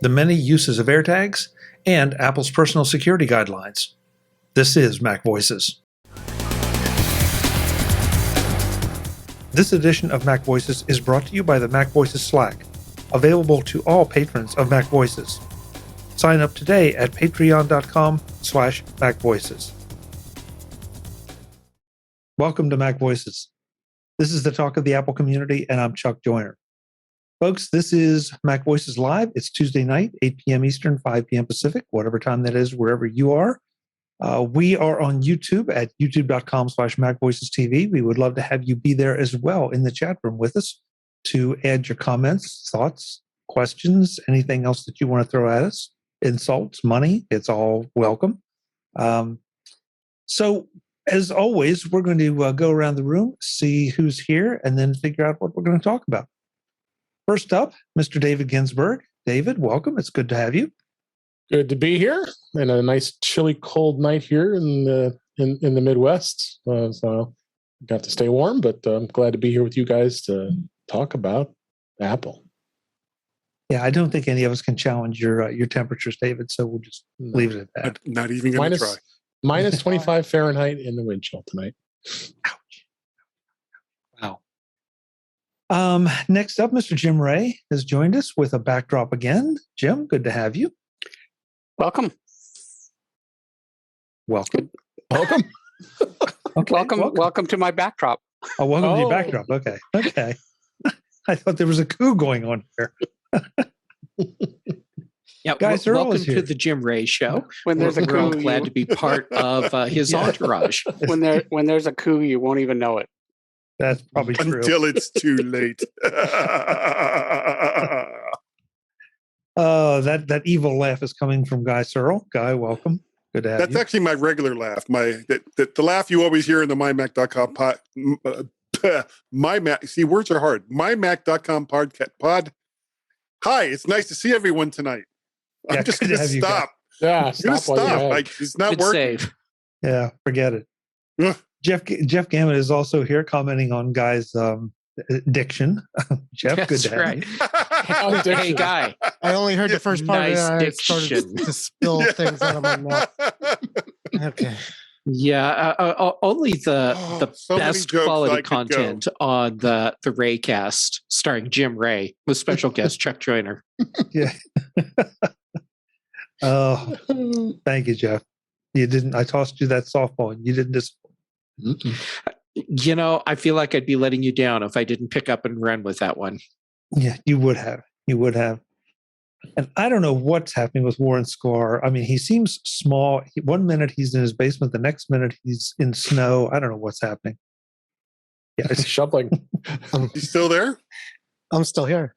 the many uses of AirTags, and Apple's personal security guidelines. This is MacVoices. This edition of MacVoices is brought to you by the MacVoices Slack, available to all patrons of MacVoices. Sign up today at patreon.com/MacVoices. Welcome to MacVoices. This is the talk of the Apple community, and I'm Chuck Joyner. Folks, this is MacVoices Live. It's Tuesday night, 8 p.m. Eastern, 5 p.m. Pacific, whatever time that is, wherever you are. We are on YouTube at youtube.com/MacVoicesTV. We would love to have you be there as well in the chat room with us to add your comments, thoughts, questions, anything else that you want to throw at us. Insults, money, it's all welcome. So, as always, we're going to go around the room, see who's here, and then figure out what we're going to talk about. First up, Mr. David Ginsburg. David, welcome. It's good to have you. Good to be here, and a nice, chilly, cold night here in the Midwest. So got to stay warm, but I'm glad to be here with you guys to talk about Apple. Yeah, I don't think any of us can challenge your temperatures, David. So we'll just leave it at that. Not even going to try. Minus 25 Fahrenheit in the wind chill tonight. Ouch. Wow. Next up, Mr. Jim Ray has joined us with a backdrop again. Jim, good to have you. Welcome. Welcome. Okay, welcome. Welcome to my backdrop. Oh, welcome to your backdrop. Okay. I thought there was a coup going on here. Yeah, guys, welcome to the Jim Ray Show. When there's a coup, glad to be part of his entourage. When there's a coup, you won't even know it. That's probably true. Until it's too late. That evil laugh is coming from Guy Serle. Guy, welcome. Good to have you. That's actually my regular laugh. The laugh you always hear in the mymac.com pod. See, words are hard. mymac.com pod. Hi, it's nice to see everyone tonight. Yeah, I'm just going to stop. Yeah, I'm going to stop. It's not working. Save. Yeah, forget it. Jeff Gamet is also here commenting on Guy's diction. Jeff, That's good to have right. you. Hey, Guy. I only heard the first part Nice of it. I started diction. to spill things out of my mouth. Okay. Yeah, only the so many best jokes I quality could content on the Raycast starring Jim Ray with special guest Chuck Joyner. Yeah. Oh, thank you, Jeff. You didn't. I tossed you that softball, and you didn't disappoint. You know, I feel like I'd be letting you down if I didn't pick up and run with that one. Yeah, you would have. You would have. And I don't know what's happening with Warren Sklar. I mean, he seems small. One minute he's in his basement, the next minute he's in snow. I don't know what's happening. Yeah, It's shoveling. You still there? I'm still here.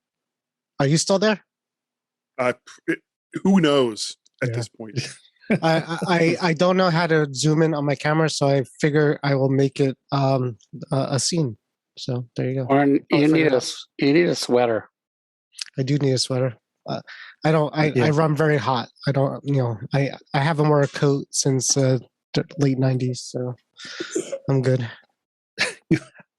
Are you still there? Who knows at Yeah. this point? I don't know how to zoom in on my camera, so I figure I will make it a scene. So there you go. Or you need a sweater. I do need a sweater. I run very hot. I don't, I haven't worn a coat since the late 90s, so I'm good.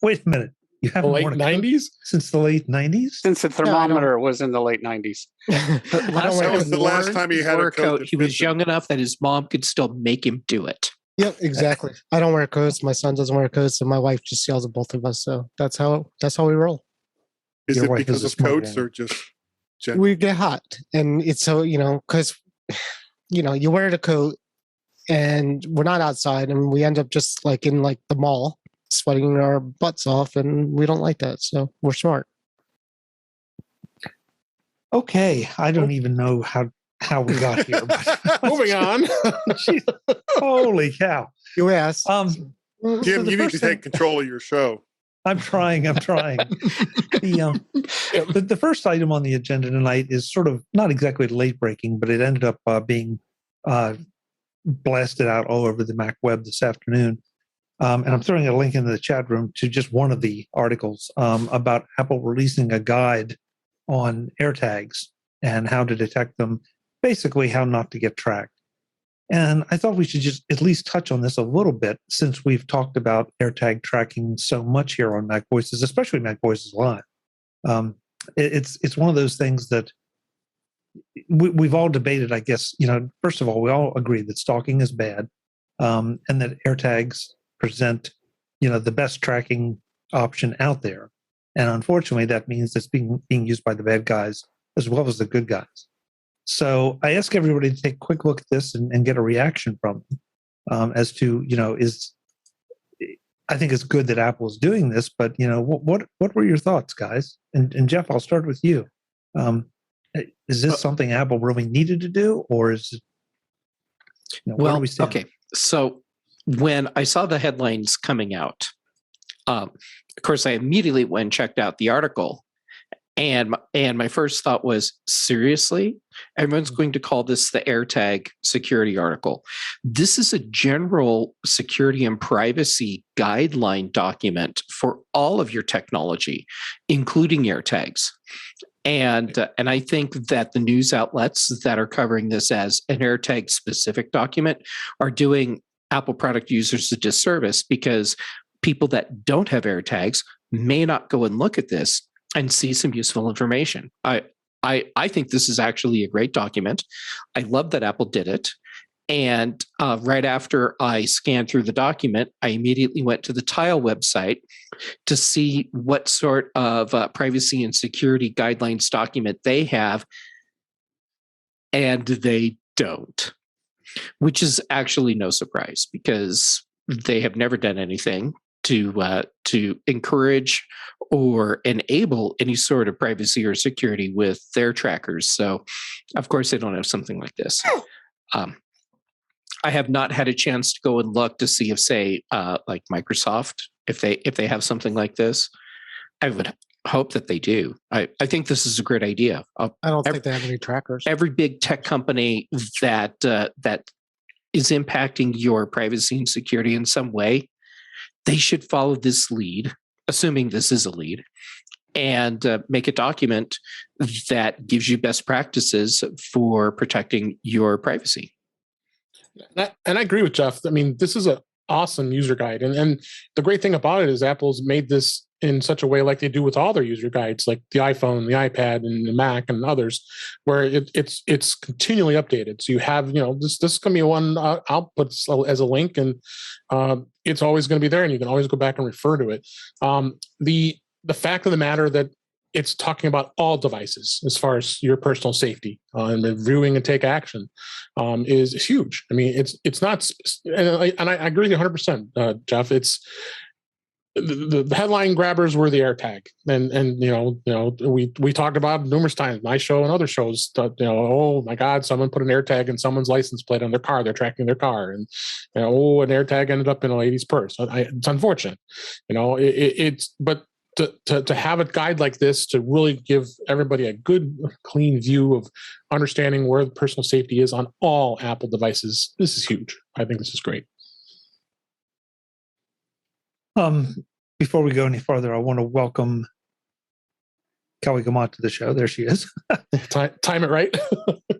Wait a minute. You haven't Late worn a coat 90s? since the late 90s? Since the thermometer was in the late 90s. That was the last time he had a coat. He was young enough that his mom could still make him do it. Yep, exactly. I don't wear coats. My son doesn't wear coats, and my wife just yells at both of us. So that's how we roll. Is Your it wife because is a of smart coats man. or just general? We get hot, and it's so because you wear the coat, and we're not outside, and we end up just like in like the mall, sweating our butts off, and we don't like that. So we're smart. Okay, I don't even know how we got here. But Moving on. Jeez, holy cow! You asked. Jim, so the you need to first thing- take control of your show. I'm trying. The first item on the agenda tonight is sort of not exactly late breaking, but it ended up being blasted out all over the Mac web this afternoon. And I'm throwing a link into the chat room to just one of the articles about Apple releasing a guide on AirTags and how to detect them, basically how not to get tracked. And I thought we should just at least touch on this a little bit since we've talked about AirTag tracking so much here on MacVoices, especially MacVoices Live. It's one of those things that we've all debated, I guess, first of all, we all agree that stalking is bad, and that AirTags present, the best tracking option out there. And unfortunately, that means it's being used by the bad guys as well as the good guys. So I ask everybody to take a quick look at this and get a reaction from them as to, I think it's good that Apple is doing this, but what were your thoughts, guys? And Jeff, I'll start with you. Is this something Apple really needed to do, or is it? Where do we stand? Okay. So when I saw the headlines coming out, of course, I immediately went and checked out the article, and my first thought was, seriously, everyone's going to call this the AirTag security article. This is a general security and privacy guideline document for all of your technology, including AirTags. And I think that the news outlets that are covering this as an AirTag specific document are doing Apple product users a disservice, because people that don't have AirTags may not go and look at this and see some useful information. I think this is actually a great document. I love that Apple did it. And right after I scanned through the document, I immediately went to the Tile website to see what sort of privacy and security guidelines document they have. And they don't, which is actually no surprise, because they have never done anything to encourage or enable any sort of privacy or security with their trackers. So, of course, they don't have something like this. I have not had a chance to go and look to see if, say, like Microsoft, if they have something like this. I would hope that they do. I think this is a great idea. I don't think they have any trackers. Every big tech company that is impacting your privacy and security in some way, they should follow this lead, assuming this is a lead, and make a document that gives you best practices for protecting your privacy. And I agree with Jeff. I mean, this is an awesome user guide. And the great thing about it is Apple's made this in such a way like they do with all their user guides, like the iPhone, the iPad, and the Mac and others, where it's continually updated. So you have, this is going to be one I'll put as a link, and it's always going to be there, and you can always go back and refer to it. The fact of the matter that it's talking about all devices as far as your personal safety and reviewing and take action is huge. I mean, it's not, and I agree with you 100%, Jeff. It's the headline grabbers were the AirTag, and we talked about it numerous times, my show and other shows. Oh my God, someone put an AirTag in someone's license plate on their car. They're tracking their car, and an AirTag ended up in a lady's purse. It's unfortunate, but. To have a guide like this to really give everybody a good, clean view of understanding where the personal safety is on all Apple devices, this is huge. I think this is great. Before we go any farther, I want to welcome Kelly Guimont to the show. There she is. Time it right.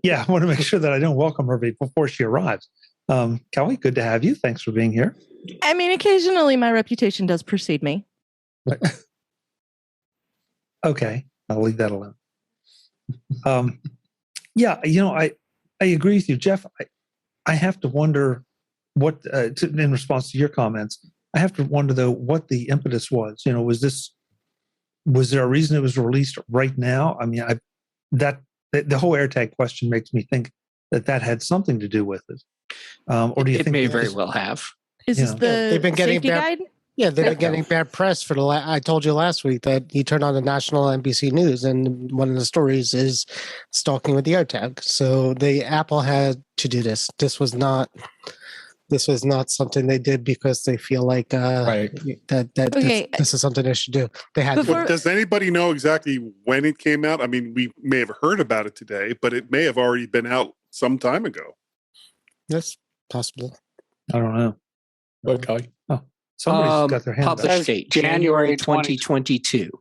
Yeah, I want to make sure that I don't welcome her before she arrives. Kelly, good to have you. Thanks for being here. I mean, occasionally my reputation does precede me. Okay, I'll leave that alone. Yeah, I agree with you, Jeff. I have to wonder what, in response to your comments, I have to wonder though what the impetus was. Was there a reason it was released right now? I mean, the whole AirTag question makes me think that had something to do with it. Or do you think it may very well have? Is this the they've been getting safety guide? Yeah, they've been getting bad press for I told you last week that you turn on the national NBC News, and one of the stories is stalking with the AirTag. So Apple had to do this. This was not something they did because they feel like Right. this is something they should do. They had. Does anybody know exactly when it came out? I mean, we may have heard about it today, but it may have already been out some time ago. That's possible. I don't know. What, Kelly? Somebody's got their hand up. Published date January 2022.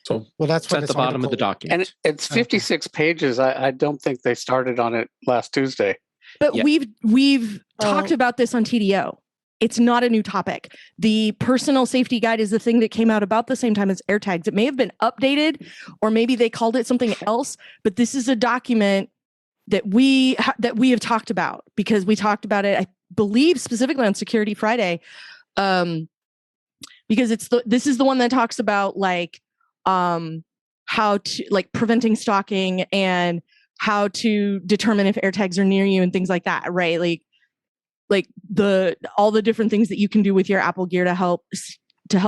So, well, that's It's at the bottom of the document. And it's 56 pages. I don't think they started on it last Tuesday. But Yeah. we've talked about this on TDO. it's not a new topic. The personal safety guide is the thing that came out about the same time as AirTags. It may have been updated, or maybe they called it something else, but this is a document that we have talked about, because we talked about it, I believe, specifically on Security Friday, because this is the one that talks about like how to like preventing stalking and how to determine if AirTags are near you and things like that, right? Like all the different things that you can do with your Apple gear to help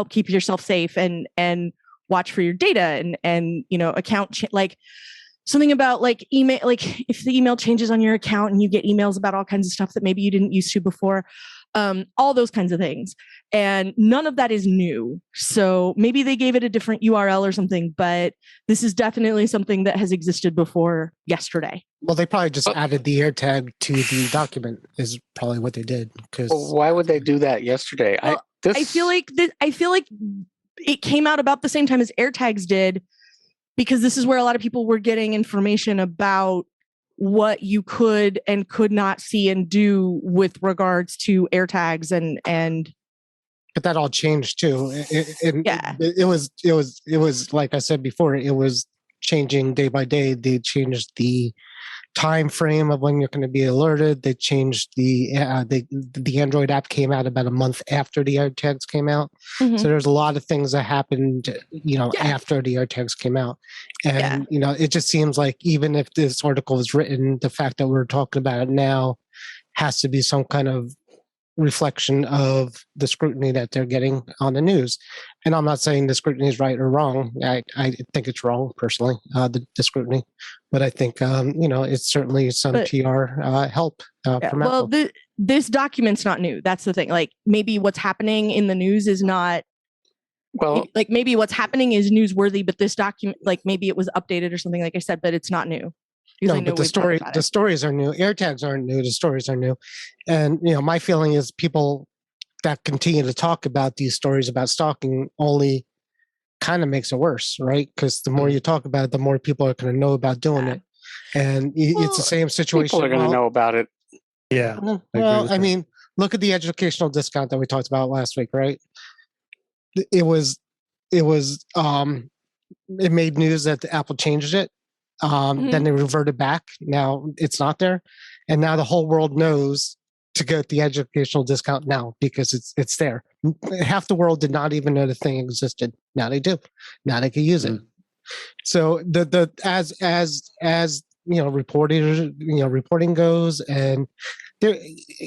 keep yourself safe and watch for your data and account like something about like email, like if the email changes on your account and you get emails about all kinds of stuff that maybe you didn't used to before, all those kinds of things. And none of that is new. So maybe they gave it a different URL or something, but this is definitely something that has existed before yesterday. Well, they probably just added the AirTag to the document is probably what they did. Because why would they do that yesterday? Well, I feel like it came out about the same time as AirTags did, because this is where a lot of people were getting information about what you could and could not see and do with regards to AirTags and. But that all changed too. It was like I said before. It was changing day by day. They changed the time frame of when you're going to be alerted. They changed the Android app came out about a month after the AirTags came out. Mhm. So there's a lot of things that happened, after the AirTags came out. And it just seems like even if this article was written, the fact that we're talking about it now has to be some kind of reflection of the scrutiny that they're getting on the news. And I'm not saying the scrutiny is right or wrong. I think it's wrong personally, the scrutiny, but I think it's certainly some PR help from Apple. Well, this document's not new. That's the thing. Like maybe what's happening in the news is not. Well, like maybe what's happening is newsworthy, but this document, like maybe it was updated or something, like I said, but it's not new. No, but the stories are new. AirTags aren't new. The stories are new. And, my feeling is people that continue to talk about these stories about stalking only kind of makes it worse, right? Because the more you talk about it, the more people are going to know about doing it. And it's the same situation. People are going to know about it. Yeah. Well, I mean, look at the educational discount that we talked about last week, right? It made news that Apple changed it. Then they reverted back. Now it's not there, and now the whole world knows to get the educational discount now because it's there. Half the world did not even know the thing existed. Now they do. Now they can use it. So as reporting goes, and there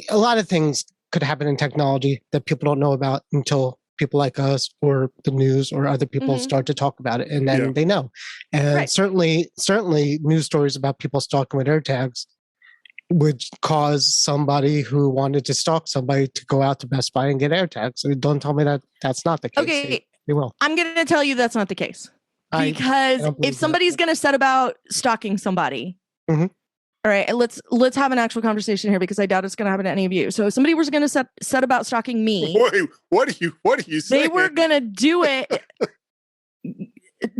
a lot of things could happen in technology that people don't know about until people like us or the news or other people start to talk about it, and then they know. And certainly news stories about people stalking with AirTags would cause somebody who wanted to stalk somebody to go out to Best Buy and get AirTags. So don't tell me that that's not the case. Okay, they will. I'm going to tell you that's not the case, because if somebody's going to set about stalking somebody, all right, let's have an actual conversation here, because I doubt it's going to happen to any of you. So if somebody was going to set about stalking me, what are you saying? They were going to do it.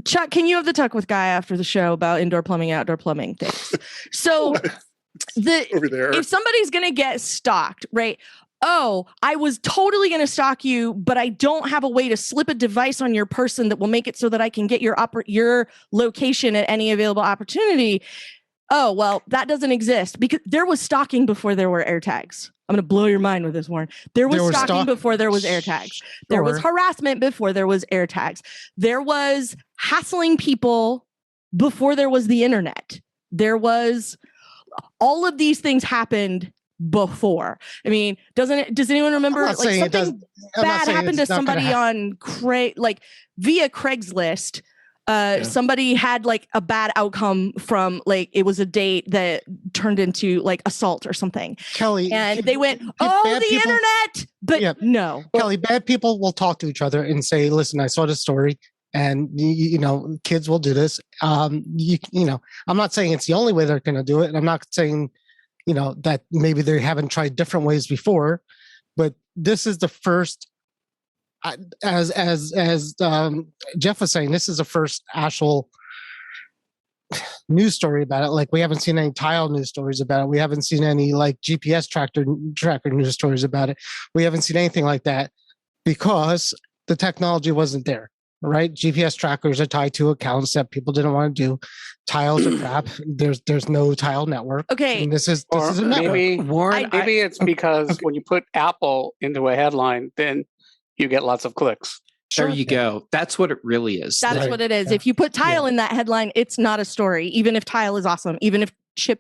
Chuck, can you have the talk with Guy after the show about indoor plumbing, outdoor plumbing things? So over there, if somebody's going to get stalked, right? Oh, I was totally going to stalk you, but I don't have a way to slip a device on your person that will make it so that I can get your location at any available opportunity. Oh, well, that doesn't exist, because there was stalking before there were AirTags. I'm going to blow your mind with this, Warren. There was stalking before there was AirTags. There was harassment before there was AirTags. There was hassling people before there was the internet. There was all of these things happened before. I mean, does anyone remember like something bad happened to somebody on via Craigslist? Somebody had like a bad outcome from like, it was a date that turned into like assault or something. Kelly, and they went, the internet, but no. Kelly, bad people will talk to each other and say, listen, I saw this story, and kids will do this. I'm not saying it's the only way they're going to do it. And I'm not saying, that maybe they haven't tried different ways before, but this is the first. As Jeff was saying, this is the first actual news story about it. Like we haven't seen any tile news stories about it. We haven't seen any like GPS tracker news stories about it. We haven't seen anything like that because the technology wasn't there, right? GPS trackers are tied to accounts that people didn't want to do. Tiles are crap. There's no tile network. Okay. And this is Or a network. maybe it's because when you put Apple into a headline, then you get lots of clicks. There you go. That's what it really is. That's what it is. Yeah. If you put tile in that headline, it's not a story. Even if tile is awesome, even if Chipolo.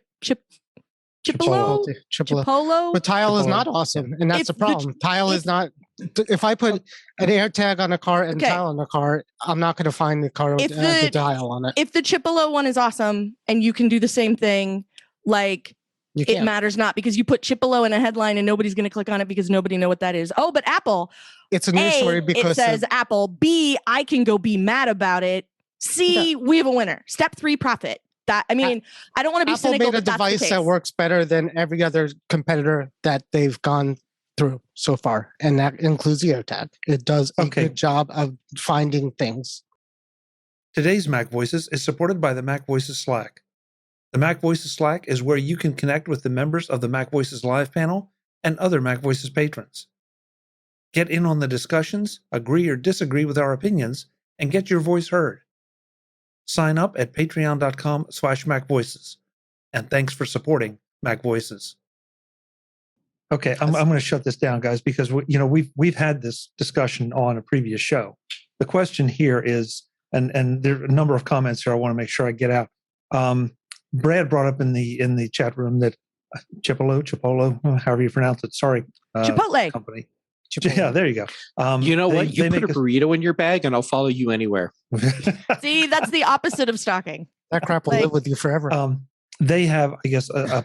But tile is not awesome, and that's the problem. Tile is not. If I put an AirTag on a car and tile on a car, I'm not going to find the car with the tile on it. If the Chipolo one is awesome and you can do the same thing, like it matters not because you put Chipolo in a headline and nobody's going to click on it because nobody know what that is. Oh, but Apple. It's a news story because it says Apple. B, I can go be mad about it. C, we have a winner. Step 3, profit. That I mean, I don't want to be cynical. Apple made a device that works better than every other competitor that they've gone through so far, and that includes the AirTag. It does a good job of finding things. Today's Mac Voices is supported by the MacVoices Slack. The MacVoices Slack is where you can connect with the members of the MacVoices Live panel and other MacVoices patrons. Get in on the discussions, agree or disagree with our opinions, and get your voice heard. Sign up at patreon.com/MacVoices. And thanks for supporting MacVoices. Okay, I'm going to shut this down, guys, because we've had this discussion on a previous show. The question here is, and there are a number of comments here I want to make sure I get out. Brad brought up in the chat room that Chipolo, however you pronounce it. Sorry, Chipotle company. Yeah, there you go. You know what? You put a burrito in your bag, and I'll follow you anywhere. See, that's the opposite of stalking. That crap will live with you forever. They have, I guess, a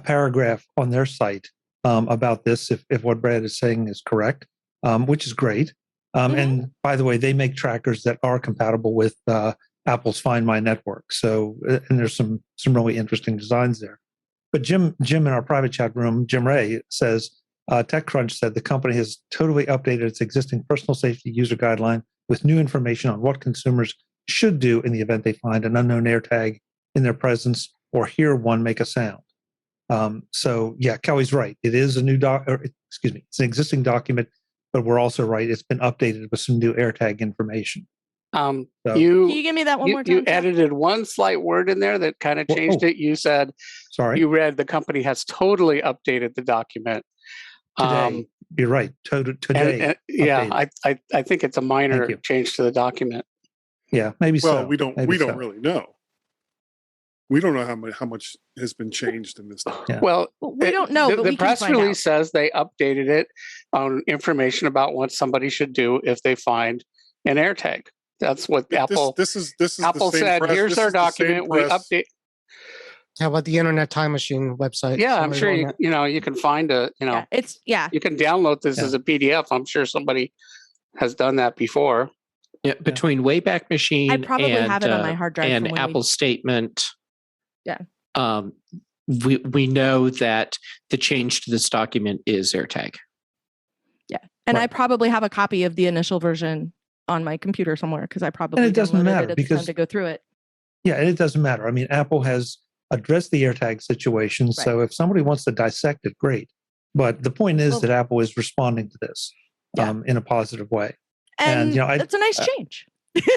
paragraph on their site about this, if what Brad is saying is correct, which is great. And by the way, they make trackers that are compatible with Apple's Find My network. So, and there's some really interesting designs there. But Jim in our private chat room, Jim Ray says, TechCrunch said the company has totally updated its existing personal safety user guideline with new information on what consumers should do in the event they find an unknown AirTag in their presence or hear one make a sound. So yeah, Kelly's right. It is a new it's an existing document, but we're also right. It's been updated with some new AirTag information. Can you give me that one more time? You edited one slight word in there that kind of changed it. You said, sorry, you read the company has totally updated the document. Today, you're right. Today, yeah, I think it's a minor change to the document. Yeah, maybe so. Well, we don't really know. We don't know how much has been changed in this document. Yeah. Well, we don't know. The press release says they updated it on information about what somebody should do if they find an AirTag. That's what Apple. This is Apple said. Here's our document. We update. How about the Internet Time Machine website? Yeah, I'm sure you can find you can download this as a PDF. I'm sure somebody has done that before. Yeah, between Wayback Machine I probably have it on my hard drive and Apple's statement. Yeah. We know that the change to this document is AirTag. Yeah. And I probably have a copy of the initial version on my computer somewhere because I probably and it doesn't matter because to go through it. Yeah, and it doesn't matter. I mean, Apple has addressed the AirTag situation. Right. So if somebody wants to dissect it, great. But the point is that Apple is responding to this in a positive way. And it's a nice change.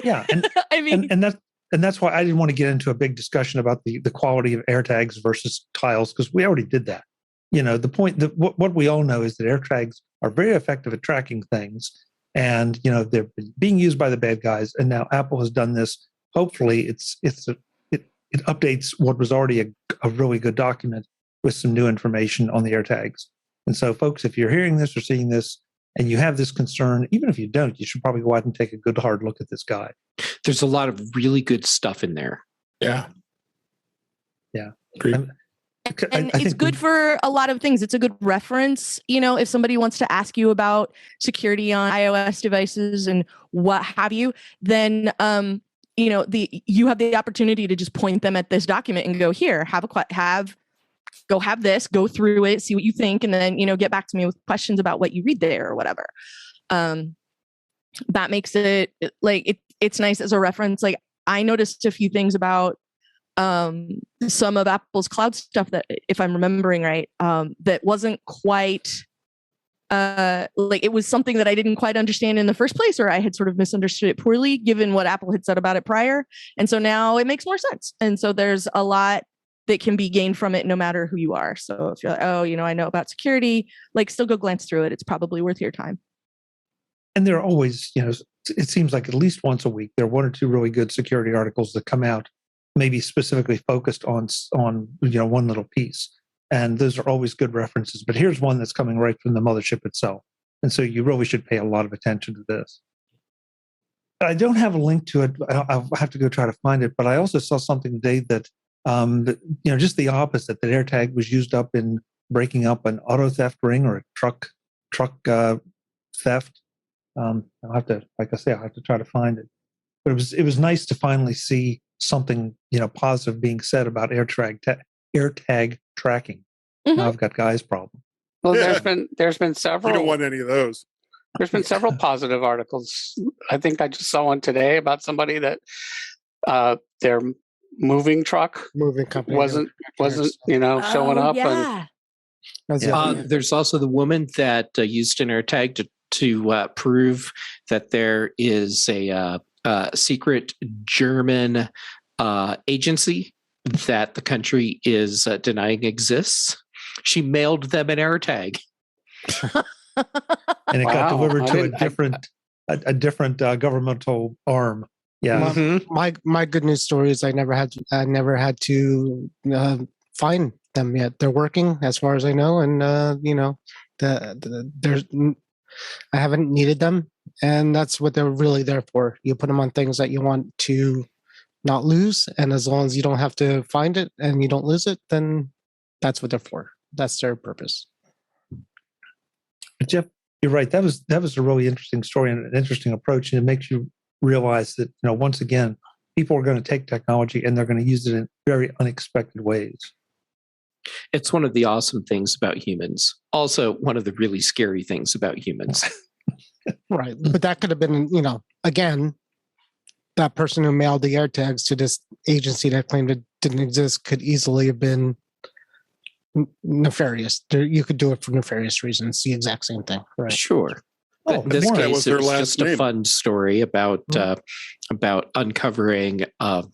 Yeah. And I mean, and that's why I didn't want to get into a big discussion about the quality of AirTags versus tiles, because we already did that. The point that what we all know is that AirTags are very effective at tracking things, and they're being used by the bad guys. And now Apple has done this. Hopefully, it updates what was already a really good document with some new information on the AirTags. And so, folks, if you're hearing this or seeing this and you have this concern, even if you don't, you should probably go out and take a good hard look at this guide. There's a lot of really good stuff in there. Yeah. Yeah. And it's good for a lot of things. It's a good reference. If somebody wants to ask you about security on iOS devices and what have you, then you have the opportunity to just point them at this document and go, here, have this, go through it, see what you think, and then get back to me with questions about what you read there or whatever. That makes it like it's nice as a reference. Like I noticed a few things about some of Apple's cloud stuff that, if I'm remembering right, that wasn't quite like it was something that I didn't quite understand in the first place, or I had sort of misunderstood it poorly given what Apple had said about it prior. And so now it makes more sense. And so there's a lot that can be gained from it no matter who you are. So if you're like, oh, I know about security, like still go glance through it. It's probably worth your time. And there are always, it seems like at least once a week, there are one or two really good security articles that come out, maybe specifically focused on one little piece. And those are always good references. But here's one that's coming right from the mothership itself. And so you really should pay a lot of attention to this. I don't have a link to it. I'll have to go try to find it. But I also saw something today that, just the opposite, that AirTag was used up in breaking up an auto theft ring or a truck theft. I'll have to try to find it. But it was nice to finally see something, positive being said about AirTag tracking. Mm-hmm. Now I've got Guy's problem. Well, there's been several. You don't want any of those. There's been several positive articles. I think I just saw one today about somebody that their moving company wasn't showing up. Yeah. And there's also the woman that used an AirTag to prove that there is a secret German agency that the country is denying exists. She mailed them an AirTag. And it got delivered to a different governmental arm. Yeah. Mm-hmm. My good news story is I never had to find them yet. They're working as far as I know, and I haven't needed them, and that's what they're really there for. You put them on things that you want to not lose, and as long as you don't have to find it and you don't lose it, then that's what they're for. That's their purpose. Jeff, you're right. That was a really interesting story and an interesting approach, and it makes you realize that once again, people are going to take technology and they're going to use it in very unexpected ways. It's one of the awesome things about humans. Also, one of the really scary things about humans. Right. But that could have been, again, that person who mailed the AirTags to this agency that claimed it didn't exist could easily have been nefarious. You could do it for nefarious reasons. The exact same thing. Right. Sure. But in this case, it was just a fun story about uncovering a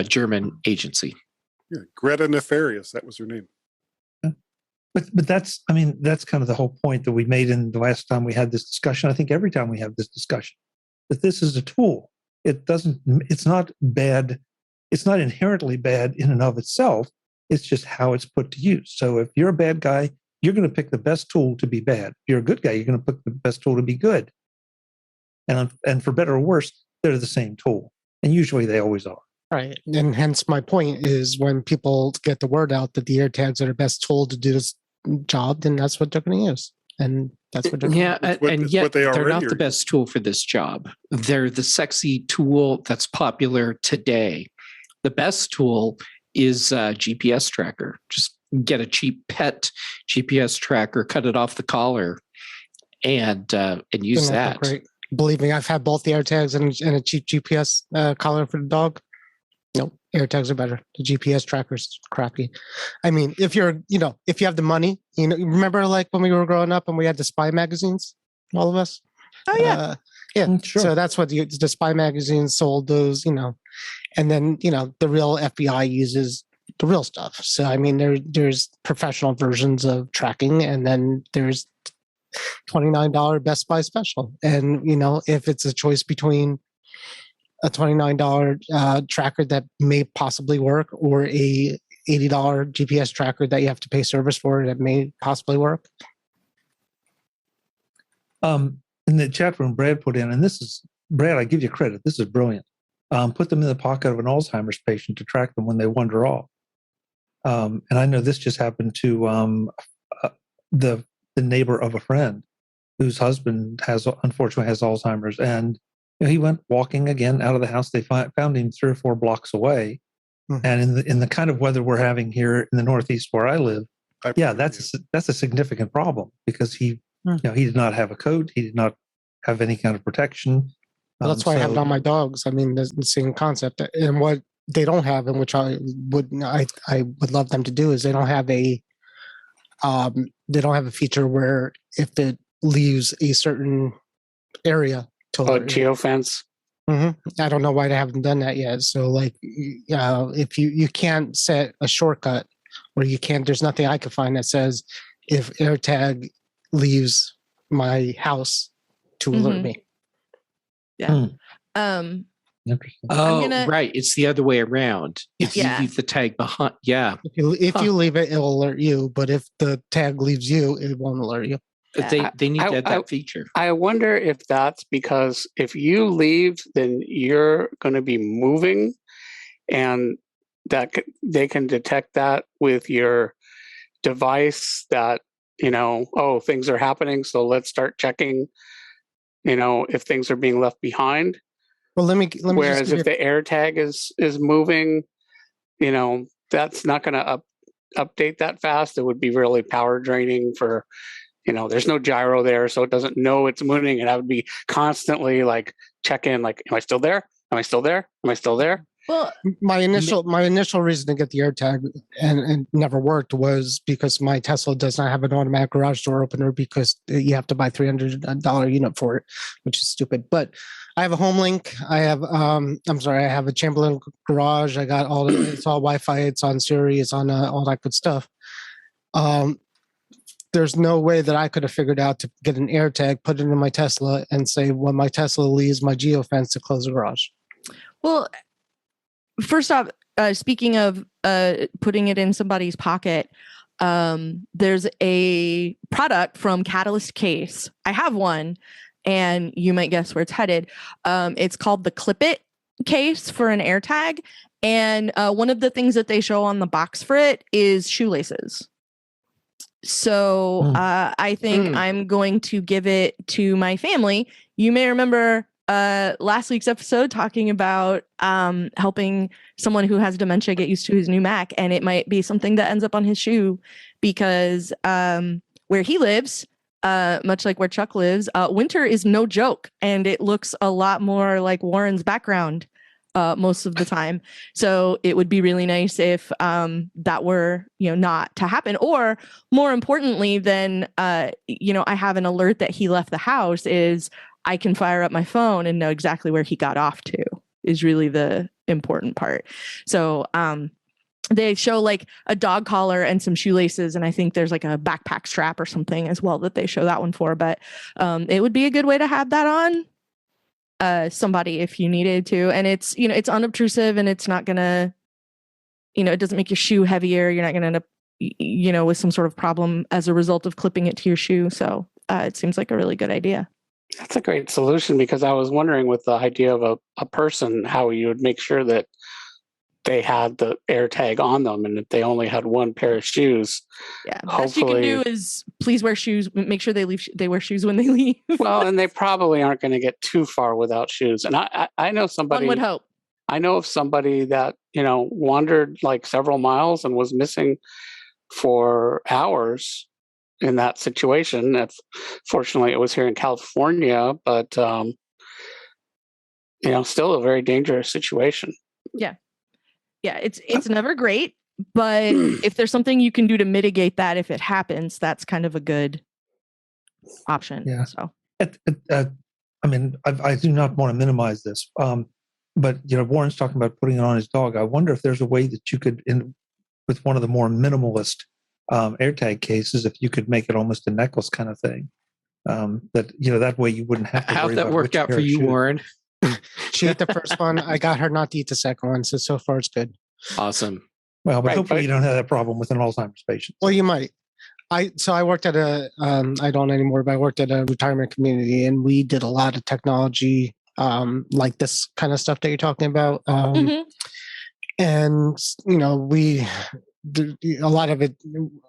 German agency. Yeah, Greta Nefarious, that was her name. But that's kind of the whole point that we made in the last time we had this discussion. I think every time we have this discussion, that this is a tool. It's not bad. It's not inherently bad in and of itself. It's just how it's put to use. So if you're a bad guy, you're going to pick the best tool to be bad. If you're a good guy, you're going to pick the best tool to be good. And for better or worse, they're the same tool. And usually they always are. Right. And hence my point is when people get the word out that the AirTags are the best tool to do this job, then that's what they're going to use. And that's what they're going to use. And yet they're not the best tool for this job. They're the sexy tool that's popular today. The best tool is a GPS tracker. Just get a cheap pet GPS tracker, cut it off the collar, and use that. Great. Believe me, I've had both the AirTags and a cheap GPS collar for the dog. No, AirTags are better. The GPS tracker's crappy. I mean, if you have the money, remember like when we were growing up and we had the spy magazines, all of us? Oh, yeah. Yeah. Sure. So that's what the spy magazines sold those, and then, the real FBI uses the real stuff. So, I mean, there's professional versions of tracking, and then there's $29 Best Buy special. And, if it's a choice between a $29 tracker that may possibly work or a $80 GPS tracker that you have to pay service for that may possibly work. In the chat room, Brad put in, and this is, Brad, I give you credit. This is brilliant. Put them in the pocket of an Alzheimer's patient to track them when they wander off. And I know this just happened to the neighbor of a friend whose husband unfortunately has Alzheimer's. And he went walking again out of the house. They found him 3 or 4 blocks away. Mm-hmm. And in the kind of weather we're having here in the Northeast where I live, that's a significant problem because he did not have a coat. He did not have any kind of protection. Well, that's why I have it on my dogs. I mean, the same concept. And what they don't have, and which I would love them to do, is they don't have a feature where if it leaves a certain area to alert you. Geofence. I don't know why they haven't done that yet. So like, if you can't set a shortcut, or you can't, there's nothing I can find that says if AirTag leaves my house to alert me. Yeah. Interesting. Oh, right. It's the other way around. If you leave the tag behind. Yeah. If you leave it, it'll alert you. But if the tag leaves you, it won't alert you. They need to add that feature. I wonder if that's because if you leave, then you're going to be moving, and that they can detect that with your device that, things are happening. So let's start checking, if things are being left behind. Well, let me. Whereas if the AirTag is moving, that's not going to update that fast. It would be really power draining for, there's no gyro there, so it doesn't know it's moving, and I would be constantly like check in, like, am I still there? Am I still there? Am I still there? Well, my initial reason to get the AirTag and it never worked was because my Tesla does not have an automatic garage door opener, because you have to buy $300 unit for it, which is stupid. But I have a HomeLink. I have I have a Chamberlain garage. I got it's all Wi-Fi. It's on Siri. It's on all that good stuff. There's no way that I could have figured out to get an AirTag, put it in my Tesla, and say when my Tesla leaves my geofence to close the garage. Well, first off, speaking of putting it in somebody's pocket, there's a product from Catalyst Case. I have one, and you might guess where it's headed. It's called the Clip It case for an AirTag. And one of the things that they show on the box for it is shoelaces. So I think I'm going to give it to my family. You may remember last week's episode talking about helping someone who has dementia get used to his new Mac, and it might be something that ends up on his shoe, because where he lives, much like where Chuck lives, winter is no joke, and it looks a lot more like Warren's background most of the time. So it would be really nice if that were, not to happen. Or more importantly than, I have an alert that he left the house, is I can fire up my phone and know exactly where he got off to, is really the important part. So they show like a dog collar and some shoelaces, and I think there's like a backpack strap or something as well that they show that one for. But it would be a good way to have that on somebody if you needed to. And it's, it's unobtrusive, and it's not gonna, it doesn't make your shoe heavier. You're not gonna end up, with some sort of problem as a result of clipping it to your shoe. So it seems like a really good idea. That's a great solution, because I was wondering with the idea of a person, how you would make sure that they had the AirTag on them, and if they only had one pair of shoes. Yeah, the best you can do is please wear shoes. Make sure they wear shoes when they leave. Well, and they probably aren't going to get too far without shoes. And I know somebody. One would hope. I know of somebody that wandered like several miles and was missing for hours in that situation. Fortunately, it was here in California, but still a very dangerous situation. Yeah, it's never great, but if there's something you can do to mitigate that if it happens, that's kind of a good option. Yeah. So, I do not want to minimize this, but Warren's talking about putting it on his dog. I wonder if there's a way that you could, with one of the more minimalist AirTag cases, if you could make it almost a necklace kind of thing. That way you wouldn't have to. How'd that work out for you, Warren? She ate the first one. I got her not to eat the second one, so far it's good. Awesome. Well, but hopefully you don't have that problem with an Alzheimer's patient. Well, you might. I worked at I don't anymore, but I worked at a retirement community, and we did a lot of technology, like this kind of stuff that you're talking about. And a lot of it,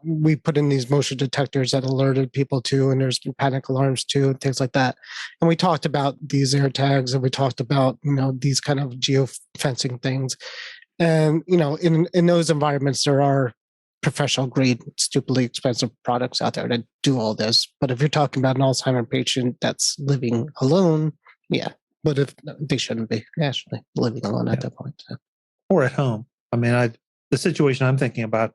we put in these motion detectors that alerted people to, and there's panic alarms too, and things like that. And we talked about these AirTags, and we talked about, these kind of geofencing things. And, in those environments, there are professional grade, stupidly expensive products out there that do all this. But if you're talking about an Alzheimer's patient that's living alone, yeah. But if they shouldn't be actually living alone at that point. So. or at home. I mean, the situation I'm thinking about,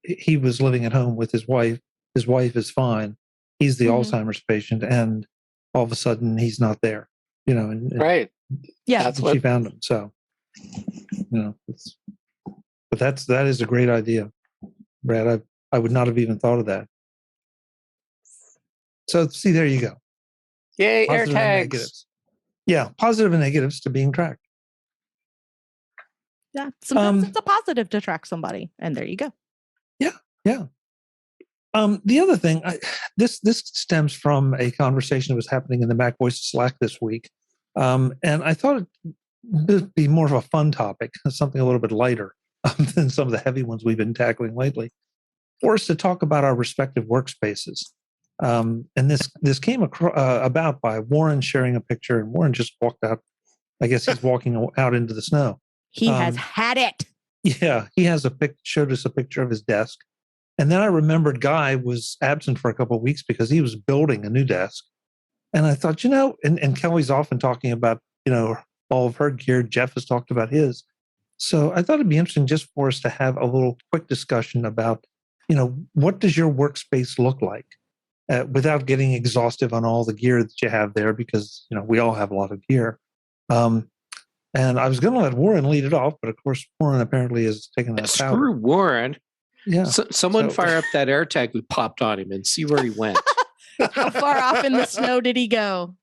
he was living at home with his wife. His wife is fine. He's the Alzheimer's patient, and all of a sudden he's not there. And Right. Yeah. That's she found him. So, but that is a great idea, Brad. I would not have even thought of that. So see, there you go. Yay, Positive and AirTags. negatives. Yeah, positive and negatives to being tracked. Yeah. Sometimes it's a positive to track somebody, and there you go. Yeah. The other thing, this stems from a conversation that was happening in the MacVoices Slack this week, and I thought it'd be more of a fun topic, something a little bit lighter than some of the heavy ones we've been tackling lately, for us to talk about our respective workspaces. And this came about by Warren sharing a picture, and Warren just walked out. I guess he's walking out into the snow. He has had it. Yeah, he has showed us a picture of his desk. And then I remembered Guy was absent for a couple of weeks because he was building a new desk. And I thought, and Kelly's often talking about, all of her gear. Jeff has talked about his. So I thought it'd be interesting just for us to have a little quick discussion about, what does your workspace look like without getting exhaustive on all the gear that you have there, because, we all have a lot of gear. And I was going to let Warren lead it off, but of course, Warren apparently is taking that power. Screw Warren. Yeah. Someone fire up that AirTag we popped on him and see where he went. How far off in the snow did he go?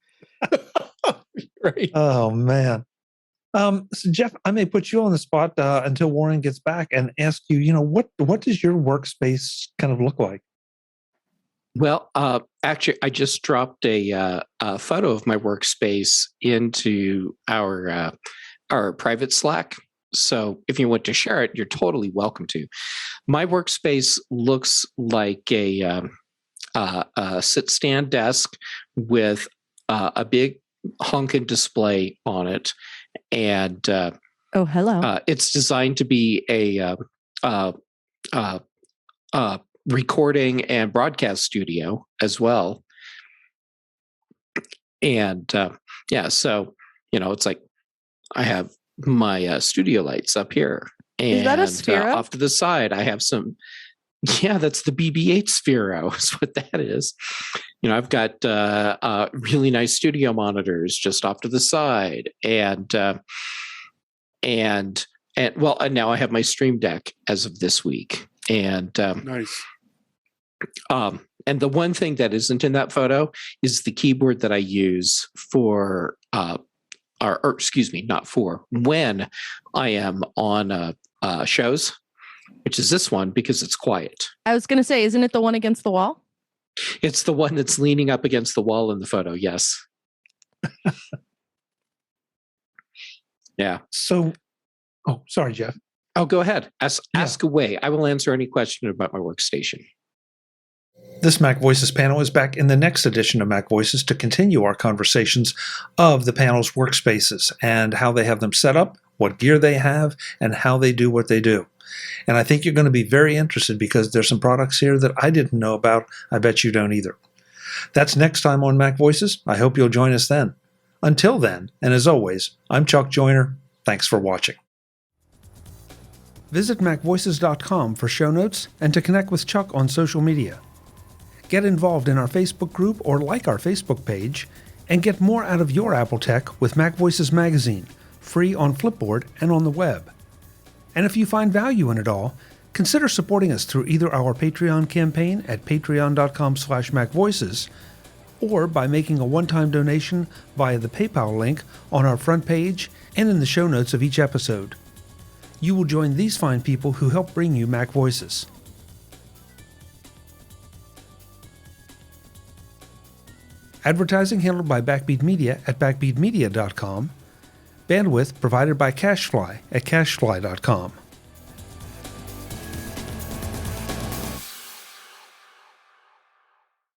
Right. Oh, man. So Jeff, I may put you on the spot until Warren gets back and ask you, what does your workspace kind of look like? Well, actually, I just dropped a photo of my workspace into our private Slack. So if you want to share it, you're totally welcome to. My workspace looks like a sit-stand desk with a big honking display on it, and hello. it's designed to be a recording and broadcast studio as well. And so it's like I have my studio lights up here, and is that a Sphero? Off to the side I have some. Yeah, that's the BB-8 Sphero is what that is. I've got really nice studio monitors just off to the side, and now I have my Stream Deck as of this week, and Nice. And the one thing that isn't in that photo is the keyboard that I use for not for when I am on shows, which is this one because it's quiet. I was going to say, isn't it the one against the wall? It's the one that's leaning up against the wall in the photo. Yes. Yeah. So, sorry, Jeff. Oh, go ahead. Ask away. I will answer any question about my workstation. This MacVoices panel is back in the next edition of MacVoices to continue our conversations of the panel's workspaces and how they have them set up, what gear they have, and how they do what they do. And I think you're going to be very interested because there's some products here that I didn't know about. I bet you don't either. That's next time on MacVoices. I hope you'll join us then. Until then, and as always, I'm Chuck Joyner. Thanks for watching. Visit MacVoices.com for show notes and to connect with Chuck on social media. Get involved in our Facebook group or like our Facebook page, and get more out of your Apple tech with MacVoices Magazine, free on Flipboard and on the web. And if you find value in it all, consider supporting us through either our Patreon campaign at patreon.com/MacVoices or by making a one-time donation via the PayPal link on our front page and in the show notes of each episode. You will join these fine people who help bring you MacVoices. Advertising handled by Backbeat Media at backbeatmedia.com. Bandwidth provided by CacheFly at cachefly.com.